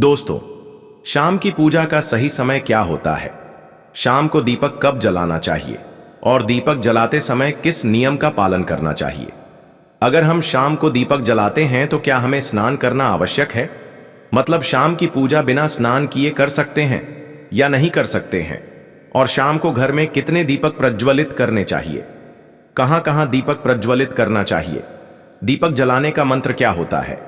दोस्तों, शाम की पूजा का सही समय क्या होता है? शाम को दीपक कब जलाना चाहिए और दीपक जलाते समय किस नियम का पालन करना चाहिए? अगर हम शाम को दीपक जलाते हैं तो क्या हमें स्नान करना आवश्यक है? मतलब शाम की पूजा बिना स्नान किए कर सकते हैं या नहीं कर सकते हैं? और शाम को घर में कितने दीपक प्रज्वलित करने चाहिए? कहां कहां दीपक प्रज्वलित करना चाहिए? दीपक जलाने का मंत्र क्या होता है?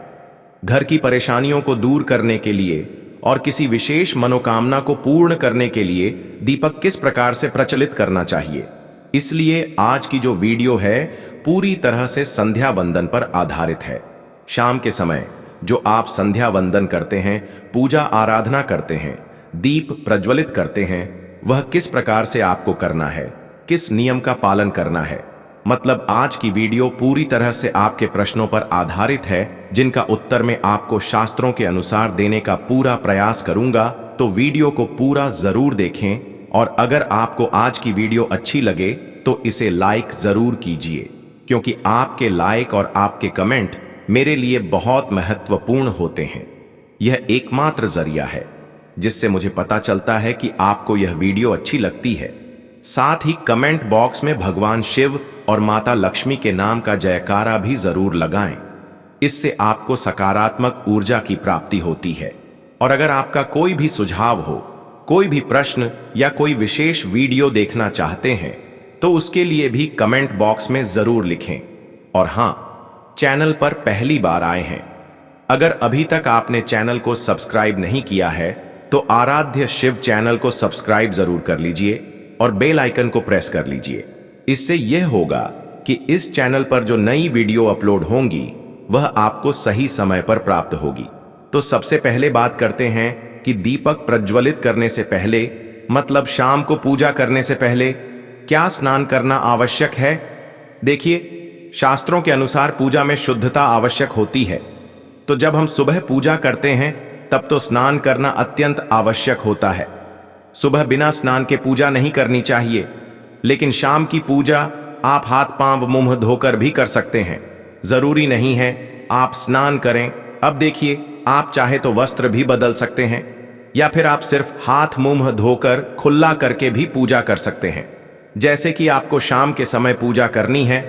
घर की परेशानियों को दूर करने के लिए और किसी विशेष मनोकामना को पूर्ण करने के लिए दीपक किस प्रकार से प्रचलित करना चाहिए? इसलिए आज की जो वीडियो है पूरी तरह से संध्या वंदन पर आधारित है। शाम के समय जो आप संध्या वंदन करते हैं, पूजा आराधना करते हैं, दीप प्रज्वलित करते हैं, वह किस प्रकार से आपको करना है, किस नियम का पालन करना है? मतलब आज की वीडियो पूरी तरह से आपके प्रश्नों पर आधारित है, जिनका उत्तर मैं आपको शास्त्रों के अनुसार देने का पूरा प्रयास करूंगा। तो वीडियो को पूरा जरूर देखें और अगर आपको आज की वीडियो अच्छी लगे तो इसे लाइक जरूर कीजिए, क्योंकि आपके लाइक और आपके कमेंट मेरे लिए बहुत महत्वपूर्ण होते हैं। यह एकमात्र जरिया है जिससे मुझे पता चलता है कि आपको यह वीडियो अच्छी लगती है। साथ ही कमेंट बॉक्स में भगवान शिव और माता लक्ष्मी के नाम का जयकारा भी जरूर लगाएं। इससे आपको सकारात्मक ऊर्जा की प्राप्ति होती है। और अगर आपका कोई भी सुझाव हो, कोई भी प्रश्न या कोई विशेष वीडियो देखना चाहते हैं तो उसके लिए भी कमेंट बॉक्स में जरूर लिखें। और हां, चैनल पर पहली बार आए हैं, अगर अभी तक आपने चैनल को सब्सक्राइब नहीं किया है तो आराध्य शिव चैनल को सब्सक्राइब जरूर कर लीजिए और बेल आइकन को प्रेस कर लीजिए। इससे यह होगा कि इस चैनल पर जो नई वीडियो अपलोड होंगी वह आपको सही समय पर प्राप्त होगी। तो सबसे पहले बात करते हैं कि दीपक प्रज्वलित करने से पहले, मतलब शाम को पूजा करने से पहले क्या स्नान करना आवश्यक है। देखिए, शास्त्रों के अनुसार पूजा में शुद्धता आवश्यक होती है। तो जब हम सुबह पूजा करते हैं तब तो स्नान करना अत्यंत आवश्यक होता है। सुबह बिना स्नान के पूजा नहीं करनी चाहिए, लेकिन शाम की पूजा आप हाथ पांव मुंह धोकर भी कर सकते हैं। जरूरी नहीं है आप स्नान करें। अब देखिए, आप चाहे तो वस्त्र भी बदल सकते हैं या फिर आप सिर्फ हाथ मुंह धोकर खुला करके भी पूजा कर सकते हैं। जैसे कि आपको शाम के समय पूजा करनी है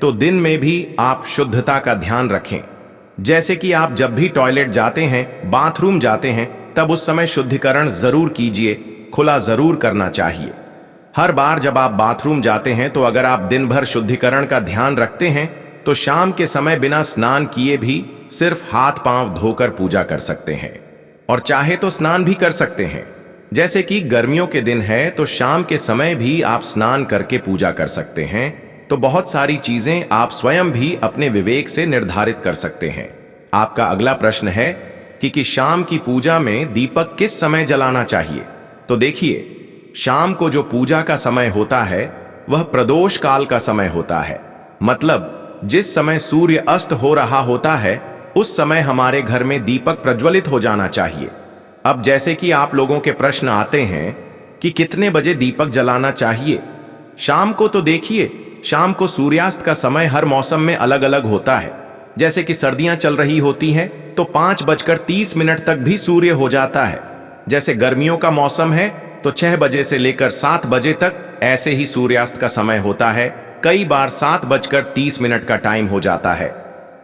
तो दिन में भी आप शुद्धता का ध्यान रखें। जैसे कि आप जब भी टॉयलेट जाते हैं, बाथरूम जाते हैं, तब उस समय शुद्धिकरण जरूर कीजिए, खुला जरूर करना चाहिए। हर बार जब आप बाथरूम जाते हैं तो अगर आप दिन भर शुद्धिकरण का ध्यान रखते हैं तो शाम के समय बिना स्नान किए भी सिर्फ हाथ पांव धोकर पूजा कर सकते हैं। और चाहे तो स्नान भी कर सकते हैं। जैसे कि गर्मियों के दिन है तो शाम के समय भी आप स्नान करके पूजा कर सकते हैं। तो बहुत सारी चीजें आप स्वयं भी अपने विवेक से निर्धारित कर सकते हैं। आपका अगला प्रश्न है कि शाम की पूजा में दीपक किस समय जलाना चाहिए। तो देखिए, शाम को जो पूजा का समय होता है वह प्रदोष काल का समय होता है। मतलब जिस समय सूर्य अस्त हो रहा होता है उस समय हमारे घर में दीपक प्रज्वलित हो जाना चाहिए। अब जैसे कि आप लोगों के प्रश्न आते हैं कि कितने बजे दीपक जलाना चाहिए शाम को, तो देखिए, शाम को सूर्यास्त का समय हर मौसम में अलग अलग होता है। जैसे कि सर्दियां चल रही होती हैं तो 5:30 तक भी सूर्य हो जाता है। जैसे गर्मियों का मौसम है तो 6 बजे से लेकर 7 बजे तक ऐसे ही सूर्यास्त का समय होता है। कई बार 7:30 का टाइम हो जाता है।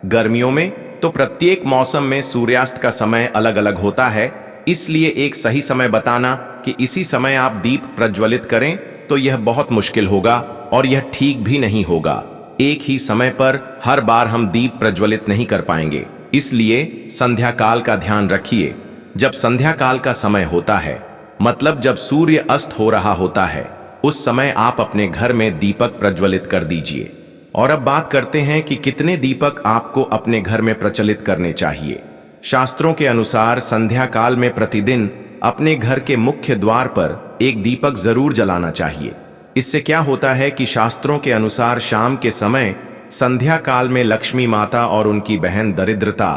गर्मियों में तो प्रत्येक मौसम में सूर्यास्त का समय अलग अलग होता है। इसलिए एक सही समय बताना कि इसी समय आप दीप प्रज्वलित करें तो यह बहुत मुश्किल होगा और यह ठीक भी नहीं होगा। एक ही समय पर हर बार हम दीप प्रज्वलित नहीं कर पाएंगे। इसलिए संध्या काल का ध्यान रखिए। जब संध्या काल का समय होता है, मतलब जब सूर्य अस्त हो रहा होता है, उस समय आप अपने घर में दीपक प्रज्वलित कर दीजिए। और अब बात करते हैं कि कितने दीपक आपको अपने घर में प्रचलित करने चाहिए। शास्त्रों के अनुसार संध्या काल में प्रतिदिन अपने घर के मुख्य द्वार पर एक दीपक जरूर जलाना चाहिए। इससे क्या होता है कि शास्त्रों के अनुसार शाम के समय संध्या काल में लक्ष्मी माता और उनकी बहन दरिद्रता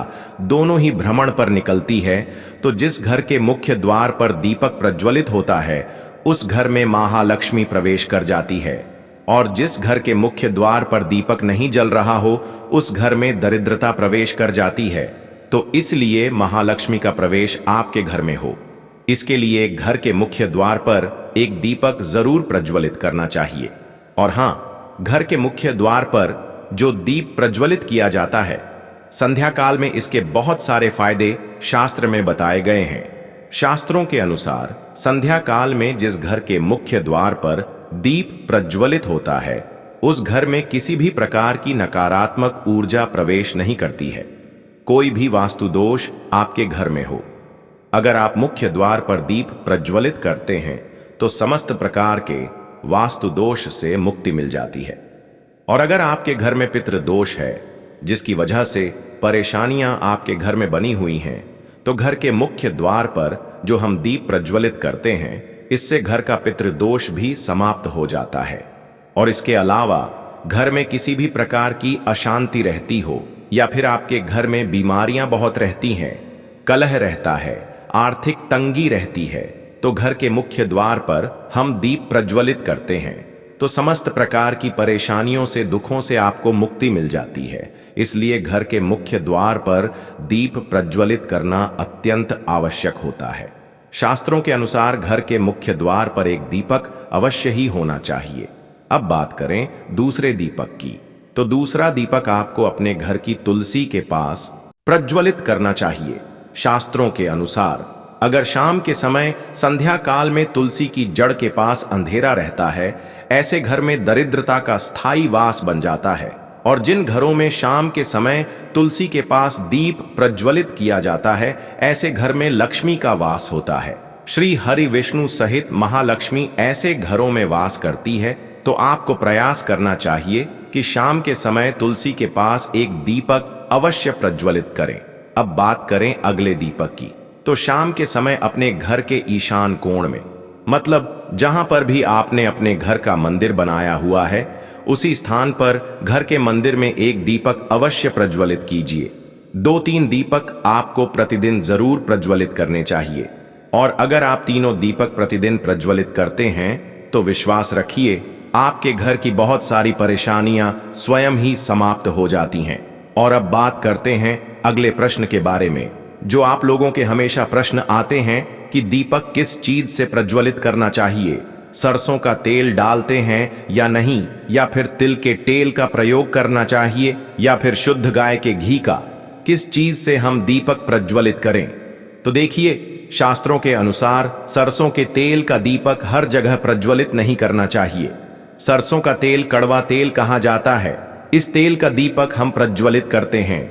दोनों ही भ्रमण पर निकलती है। तो जिस घर के मुख्य द्वार पर दीपक प्रज्वलित होता है उस घर में महालक्ष्मी प्रवेश कर जाती है, और जिस घर के मुख्य द्वार पर दीपक नहीं जल रहा हो उस घर में दरिद्रता प्रवेश कर जाती है। तो इसलिए महालक्ष्मी का प्रवेश आपके घर में हो, इसके लिए घर के मुख्य द्वार पर एक दीपक जरूर प्रज्वलित करना चाहिए। और हां, घर के मुख्य द्वार पर जो दीप प्रज्वलित किया जाता है, संध्या काल में इसके बहुत सारे फायदे शास्त्र में बताए गए हैं। शास्त्रों के अनुसार संध्या काल में जिस घर के मुख्य द्वार पर दीप प्रज्वलित होता है, उस घर में किसी भी प्रकार की नकारात्मक ऊर्जा प्रवेश नहीं करती है। कोई भी वास्तु दोष आपके घर में हो, अगर आप मुख्य द्वार पर दीप प्रज्वलित करते हैं तो समस्त प्रकार के वास्तु दोष से मुक्ति मिल जाती है। और अगर आपके घर में पितृ दोष है, जिसकी वजह से परेशानियां आपके घर में बनी हुई हैं, तो घर के मुख्य द्वार पर जो हम दीप प्रज्वलित करते हैं, इससे घर का पितृ दोष भी समाप्त हो जाता है। और इसके अलावा घर में किसी भी प्रकार की अशांति रहती हो या फिर आपके घर में बीमारियां बहुत रहती हैं, कलह रहता है, आर्थिक तंगी रहती है, तो घर के मुख्य द्वार पर हम दीप प्रज्वलित करते हैं तो समस्त प्रकार की परेशानियों से, दुखों से आपको मुक्ति मिल जाती है। इसलिए घर के मुख्य द्वार पर दीप प्रज्वलित करना अत्यंत आवश्यक होता है। शास्त्रों के अनुसार घर के मुख्य द्वार पर एक दीपक अवश्य ही होना चाहिए। अब बात करें दूसरे दीपक की, तो दूसरा दीपक आपको अपने घर की तुलसी के पास प्रज्वलित करना चाहिए। शास्त्रों के अनुसार अगर शाम के समय संध्या काल में तुलसी की जड़ के पास अंधेरा रहता है, ऐसे घर में दरिद्रता का स्थायी वास बन जाता है। और जिन घरों में शाम के समय तुलसी के पास दीप प्रज्वलित किया जाता है, ऐसे घर में लक्ष्मी का वास होता है। श्री हरि विष्णु सहित महालक्ष्मी ऐसे घरों में वास करती है। तो आपको प्रयास करना चाहिए कि शाम के समय तुलसी के पास एक दीपक अवश्य प्रज्वलित करें। अब बात करें अगले दीपक की, तो शाम के समय अपने घर के ईशान कोण में, मतलब जहां पर भी आपने अपने घर का मंदिर बनाया हुआ है, उसी स्थान पर घर के मंदिर में एक दीपक अवश्य प्रज्वलित कीजिए। 2-3 दीपक आपको प्रतिदिन जरूर प्रज्वलित करने चाहिए। और अगर आप तीनों दीपक प्रतिदिन प्रज्वलित करते हैं तो विश्वास रखिए, आपके घर की बहुत सारी परेशानियां स्वयं ही समाप्त हो जाती हैं। और अब बात करते हैं अगले प्रश्न के बारे में, जो आप लोगों के हमेशा प्रश्न आते हैं कि दीपक किस चीज से प्रज्वलित करना चाहिए, सरसों का तेल डालते हैं या नहीं, या फिर तिल के तेल का प्रयोग करना चाहिए, या फिर शुद्ध गाय के घी का, किस चीज से हम दीपक प्रज्वलित करें। तो देखिए, शास्त्रों के अनुसार सरसों के तेल का दीपक हर जगह प्रज्वलित नहीं करना चाहिए। सरसों का तेल कड़वा तेल कहा जाता है। इस तेल का दीपक हम प्रज्वलित करते हैं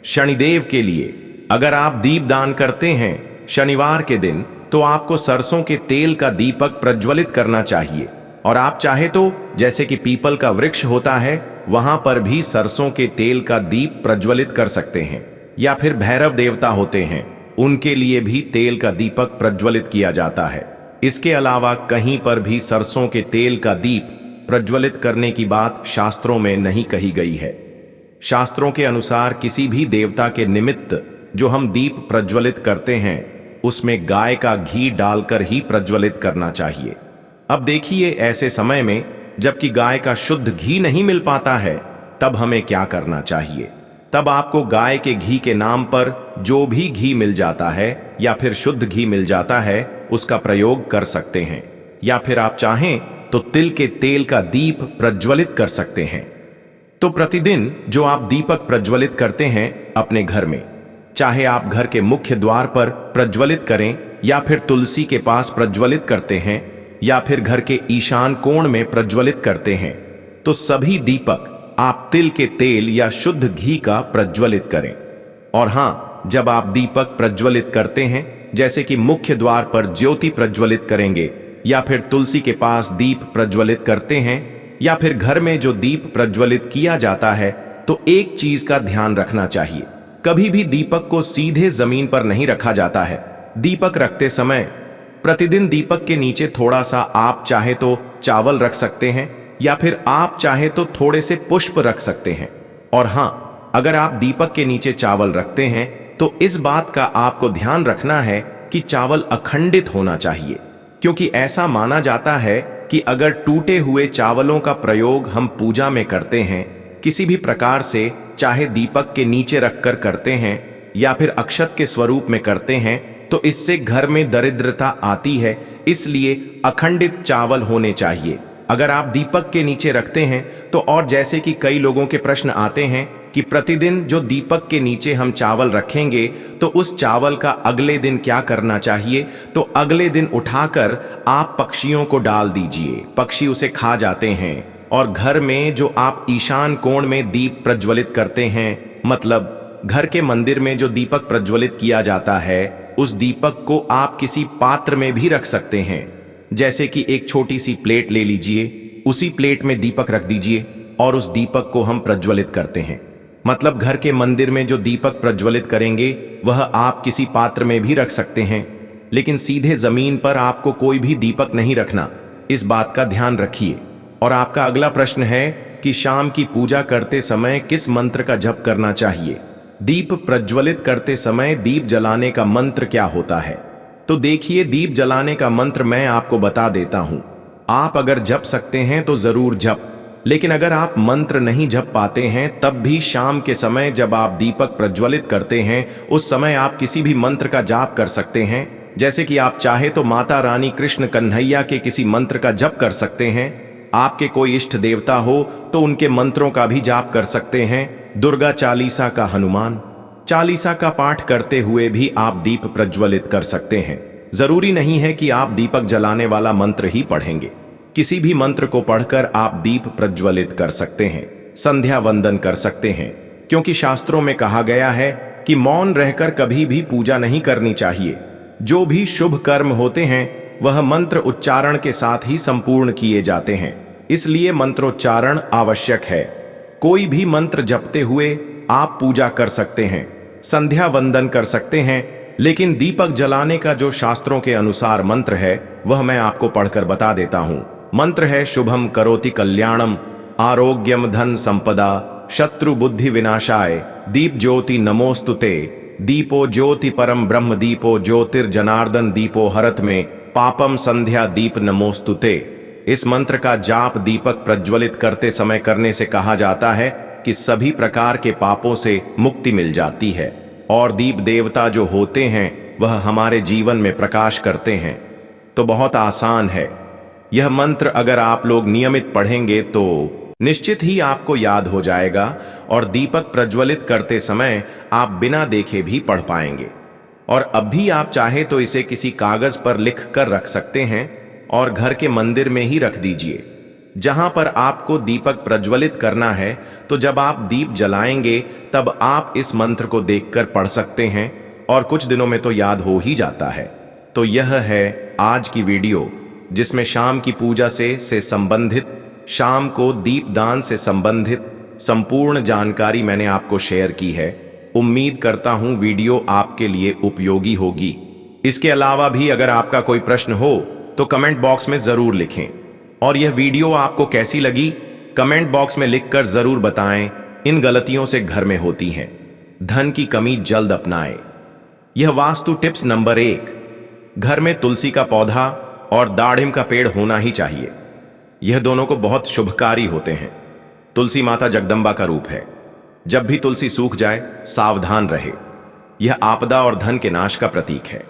शनिदेव के लिए। अगर आप दीप दान करते हैं शनिवार के दिन, तो आपको सरसों के तेल का दीपक प्रज्वलित करना चाहिए। और आप चाहे तो जैसे कि पीपल का वृक्ष होता है, वहां पर भी सरसों के तेल का दीप प्रज्वलित कर सकते हैं। या फिर भैरव देवता होते हैं, उनके लिए भी तेल का दीपक प्रज्वलित किया जाता है। इसके अलावा कहीं पर भी सरसों के तेल का दीप प्रज्वलित करने की बात शास्त्रों में नहीं कही गई है। शास्त्रों के अनुसार किसी भी देवता के निमित्त जो हम दीप प्रज्वलित करते हैं, उसमें गाय का घी डालकर ही प्रज्वलित करना चाहिए। अब देखिए, ऐसे समय में जबकि गाय का शुद्ध घी नहीं मिल पाता है, तब हमें क्या करना चाहिए। तब आपको गाय के घी के नाम पर जो भी घी मिल जाता है या फिर शुद्ध घी मिल जाता है, उसका प्रयोग कर सकते हैं। या फिर आप चाहें तो तिल के तेल का दीप प्रज्वलित कर सकते हैं। तो प्रतिदिन जो आप दीपक प्रज्वलित करते हैं अपने घर में, चाहे आप घर के मुख्य द्वार पर प्रज्वलित करें, या फिर तुलसी के पास प्रज्वलित करते हैं, या फिर घर के ईशान कोण में प्रज्वलित करते हैं, तो सभी दीपक आप तिल के तेल या शुद्ध घी का प्रज्वलित करें। और हां, जब आप दीपक प्रज्वलित करते हैं, जैसे कि मुख्य द्वार पर ज्योति प्रज्वलित करेंगे, या फिर तुलसी के पास दीप प्रज्वलित करते हैं, या फिर घर में जो दीप प्रज्वलित किया जाता है, तो एक चीज का ध्यान रखना चाहिए, कभी भी दीपक को सीधे जमीन पर नहीं रखा जाता है। दीपक रखते समय प्रतिदिन दीपक के नीचे थोड़ा सा आप चाहे तो चावल रख सकते हैं, या फिर आप चाहे तो थोड़े से पुष्प रख सकते हैं। और हां, अगर आप दीपक के नीचे चावल रखते हैं तो इस बात का आपको ध्यान रखना है कि चावल अखंडित होना चाहिए, क्योंकि ऐसा माना जाता है कि अगर टूटे हुए चावलों का प्रयोग हम पूजा में करते हैं, किसी भी प्रकार से, चाहे दीपक के नीचे रखकर करते हैं या फिर अक्षत के स्वरूप में करते हैं तो इससे घर में दरिद्रता आती है, इसलिए अखंडित चावल होने चाहिए। अगर आप दीपक के नीचे रखते हैं तो, और जैसे कि कई लोगों के प्रश्न आते हैं कि प्रतिदिन जो दीपक के नीचे हम चावल रखेंगे तो उस चावल का अगले दिन क्या करना चाहिए, तो अगले दिन उठाकर आप पक्षियों को डाल दीजिए, पक्षी उसे खा जाते हैं। और घर में जो आप ईशान कोण में दीप प्रज्वलित करते हैं, मतलब घर के मंदिर में जो दीपक प्रज्वलित किया जाता है, उस दीपक को आप किसी पात्र में भी रख सकते हैं। जैसे कि एक छोटी सी प्लेट ले लीजिए, उसी प्लेट में दीपक रख दीजिए और उस दीपक को हम प्रज्वलित करते हैं। मतलब घर के मंदिर में जो दीपक प्रज्वलित करेंगे वह आप किसी पात्र में भी रख सकते हैं, लेकिन सीधे जमीन पर आपको कोई भी दीपक नहीं रखना, इस बात का ध्यान रखिए। और आपका अगला प्रश्न है कि शाम की पूजा करते समय किस मंत्र का जप करना चाहिए। दीप प्रज्वलित करते समय दीप जलाने का मंत्र क्या होता है, तो देखिए दीप जलाने का मंत्र मैं आपको बता देता हूं। आप अगर जप सकते हैं तो जरूर जप, लेकिन अगर आप मंत्र नहीं जप पाते हैं तब भी शाम के समय जब आप दीपक प्रज्वलित करते हैं उस समय आप किसी भी मंत्र का जाप कर सकते हैं। जैसे कि आप चाहे तो माता रानी कृष्ण कन्हैया के किसी मंत्र का जप कर सकते हैं, आपके कोई इष्ट देवता हो तो उनके मंत्रों का भी जाप कर सकते हैं। दुर्गा चालीसा का, हनुमान चालीसा का पाठ करते हुए भी आप दीप प्रज्वलित कर सकते हैं। जरूरी नहीं है कि आप दीपक जलाने वाला मंत्र ही पढ़ेंगे, किसी भी मंत्र को पढ़कर आप दीप प्रज्वलित कर सकते हैं, संध्या वंदन कर सकते हैं, क्योंकि शास्त्रों में कहा गया है कि मौन रहकर कभी भी पूजा नहीं करनी चाहिए। जो भी शुभ कर्म होते हैं वह मंत्र उच्चारण के साथ ही संपूर्ण किए जाते हैं, इसलिए मंत्रोच्चारण आवश्यक है। कोई भी मंत्र जपते हुए आप पूजा कर सकते हैं, संध्या वंदन कर सकते हैं, लेकिन दीपक जलाने का जो शास्त्रों के अनुसार मंत्र है वह मैं आपको पढ़कर बता देता हूं। मंत्र है शुभम करोति कल्याणम आरोग्यम धन संपदा शत्रु बुद्धि विनाशाय दीप ज्योति नमोस्तुते दीपो ज्योति परम ब्रह्म दीपो ज्योतिर्जनार्दन दीपो हरत में पापम संध्या दीप नमोस्तुते। इस मंत्र का जाप दीपक प्रज्वलित करते समय करने से कहा जाता है कि सभी प्रकार के पापों से मुक्ति मिल जाती है और दीप देवता जो होते हैं वह हमारे जीवन में प्रकाश करते हैं। तो बहुत आसान है, यह मंत्र अगर आप लोग नियमित पढ़ेंगे तो निश्चित ही आपको याद हो जाएगा और दीपक प्रज्वलित करते समय आप बिना देखे भी पढ़ पाएंगे। और अब भी आप चाहे तो इसे किसी कागज पर लिख कर रख सकते हैं और घर के मंदिर में ही रख दीजिए जहां पर आपको दीपक प्रज्वलित करना है। तो जब आप दीप जलाएंगे तब आप इस मंत्र को देखकर पढ़ सकते हैं और कुछ दिनों में तो याद हो ही जाता है। तो यह है आज की वीडियो जिसमें शाम की पूजा से संबंधित, शाम को दीपदान से संबंधित संपूर्ण जानकारी मैंने आपको शेयर की है। उम्मीद करता हूं वीडियो आपके लिए उपयोगी होगी। इसके अलावा भी अगर आपका कोई प्रश्न हो तो कमेंट बॉक्स में जरूर लिखें और यह वीडियो आपको कैसी लगी कमेंट बॉक्स में लिखकर जरूर बताएं। इन गलतियों से घर में होती हैं। धन की कमी जल्द अपनाएं। यह वास्तु टिप्स नंबर 1, घर में तुलसी का पौधा और दाढ़िम का पेड़ होना ही चाहिए। यह दोनों को बहुत शुभकारी होते हैं। तुलसी माता जगदम्बा का रूप है। जब भी तुलसी सूख जाए सावधान रहे, यह आपदा और धन के नाश का प्रतीक है।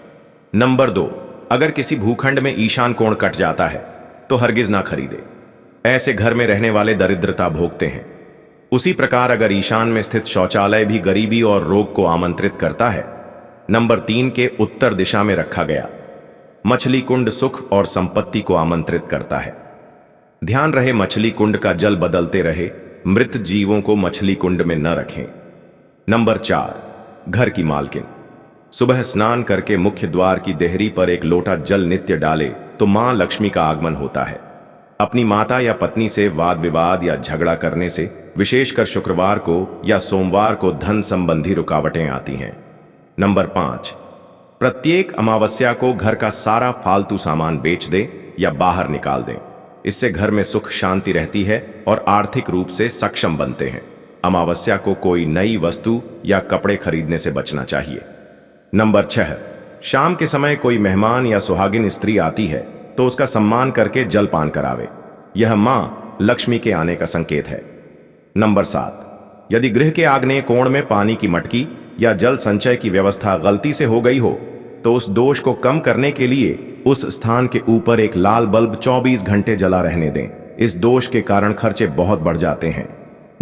नंबर 2, अगर किसी भूखंड में ईशान कोण कट जाता है तो हरगिज ना खरीदे, ऐसे घर में रहने वाले दरिद्रता भोगते हैं। उसी प्रकार अगर ईशान में स्थित शौचालय भी गरीबी और रोग को आमंत्रित करता है। नंबर 3, के उत्तर दिशा में रखा गया मछली कुंड सुख और संपत्ति को आमंत्रित करता है। ध्यान रहे मछली कुंड का जल बदलते रहे, मृत जीवों को मछली कुंड में न रखें। नंबर 4, घर की मालकिन सुबह स्नान करके मुख्य द्वार की देहरी पर एक लोटा जल नित्य डाले तो मां लक्ष्मी का आगमन होता है। अपनी माता या पत्नी से वाद विवाद या झगड़ा करने से विशेषकर शुक्रवार को या सोमवार को धन संबंधी रुकावटें आती हैं। नंबर 5, प्रत्येक अमावस्या को घर का सारा फालतू सामान बेच दें या बाहर निकाल दें। इससे घर में सुख शांति रहती है और आर्थिक रूप से सक्षम बनते हैं। अमावस्या को कोई नई वस्तु या कपड़े खरीदने से बचना चाहिए। नंबर 6, शाम के समय कोई मेहमान या सुहागिन स्त्री आती है तो उसका सम्मान करके जलपान करावे। यह मां लक्ष्मी के आने का संकेत है। नंबर 7, यदि गृह के आग्नेय कोण में पानी की मटकी या जल संचय की व्यवस्था गलती से हो गई हो तो उस दोष को कम करने के लिए उस स्थान के ऊपर एक लाल बल्ब 24 घंटे जला रहने दें। इस दोष के कारण खर्चे बहुत बढ़ जाते हैं।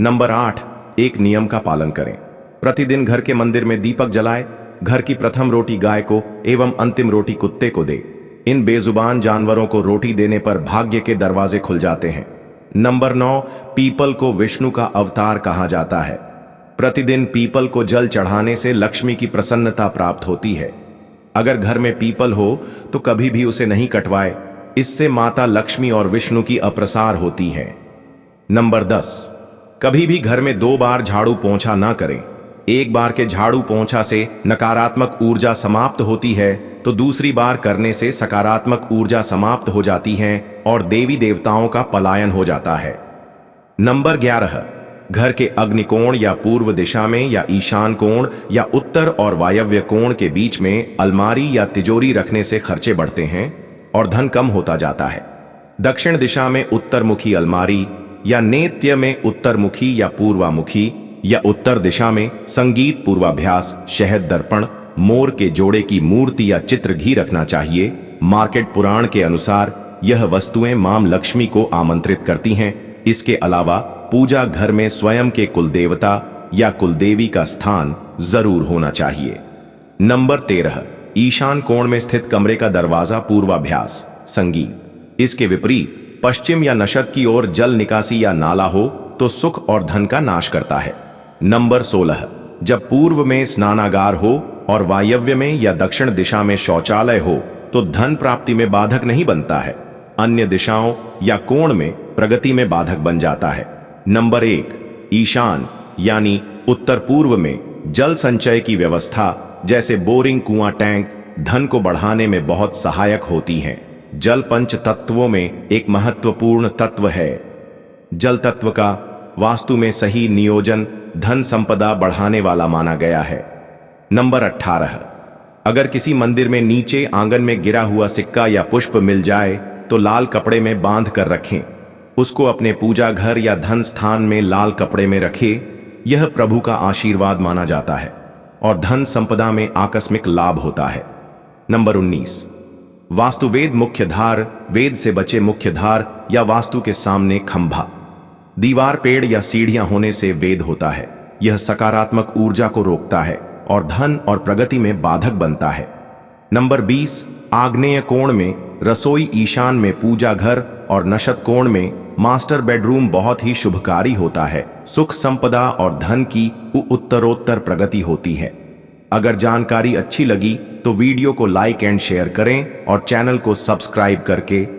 नंबर 8, एक नियम का पालन करें। प्रतिदिन घर के मंदिर में दीपक जलाए, घर की प्रथम रोटी गाय को एवं अंतिम रोटी कुत्ते को दे। इन बेजुबान जानवरों को रोटी देने पर भाग्य के दरवाजे खुल जाते हैं। नंबर 9, पीपल को विष्णु का अवतार कहा जाता है। प्रतिदिन पीपल को जल चढ़ाने से लक्ष्मी की प्रसन्नता प्राप्त होती है। अगर घर में पीपल हो तो कभी भी उसे नहीं कटवाए, इससे माता लक्ष्मी और विष्णु की अप्रसार होती है। नंबर 10, कभी भी घर में 2 बार झाड़ू पोंछा ना करें। एक बार के झाड़ू पोंछा से नकारात्मक ऊर्जा समाप्त होती है तो दूसरी बार करने से सकारात्मक ऊर्जा समाप्त हो जाती है और देवी देवताओं का पलायन हो जाता है। नंबर 11, घर के अग्निकोण या पूर्व दिशा में या ईशान कोण या उत्तर और वायव्य कोण के बीच में अलमारी या तिजोरी रखने से खर्चे बढ़ते हैं और धन कम होता जाता है। दक्षिण दिशा में उत्तरमुखी अलमारी या नेत्य में उत्तरमुखी या पूर्वामुखी या उत्तर दिशा में संगीत पूर्वाभ्यास, शहद दर्पण, मोर के जोड़े की मूर्ति या चित्र घी रखना चाहिए। मार्केट पुराण के अनुसार यह वस्तुएं मां लक्ष्मी को आमंत्रित करती हैं। इसके अलावा पूजा घर में स्वयं के कुलदेवता या कुलदेवी का स्थान जरूर होना चाहिए। नंबर 13, ईशान कोण में स्थित कमरे का दरवाजा पूर्वाभ्यास, संगीत। इसके विपरीत पश्चिम या नशद की ओर जल निकासी या नाला हो तो सुख और धन का नाश करता है। नंबर 16, जब पूर्व में स्नानागार हो और वायव्य में या दक्षिण दिशा में शौचालय हो तो धन प्राप्ति में बाधक नहीं बनता है, अन्य दिशाओं या कोण में प्रगति में बाधक बन जाता है। नंबर 1, ईशान यानी उत्तर पूर्व में जल संचय की व्यवस्था जैसे बोरिंग, कुआं, टैंक धन को बढ़ाने में बहुत सहायक होती हैं। जल पंच तत्वों में एक महत्वपूर्ण तत्व है। जल तत्व का वास्तु में सही नियोजन धन संपदा बढ़ाने वाला माना गया है। नंबर 18, अगर किसी मंदिर में नीचे आंगन में गिरा हुआ सिक्का या पुष्प मिल जाए तो लाल कपड़े में बांध कर रखें। उसको अपने पूजा घर या धन स्थान में लाल कपड़े में रखें। यह प्रभु का आशीर्वाद माना जाता है और धन संपदा में आकस्मिक लाभ होता है। नंबर 19, वास्तुवेद मुख्यधार, वेद से बचे मुख्यधार या वास्तु के सामने खंभा, दीवार, पेड़ या सीढ़ियां होने से वेद होता है। यह सकारात्मक ऊर्जा को रोकता है और धन और प्रगति में बाधक बनता है। नंबर 20, आग्नेय कोण में रसोई, ईशान में पूजा घर और नशद कोण में मास्टर बेडरूम बहुत ही शुभकारी होता है। सुख, संपदा और धन की उत्तरोत्तर प्रगति होती है। अगर जानकारी अच्छी लगी तो वीडियो को लाइक एंड शेयर करें और चैनल को सब्सक्राइब करके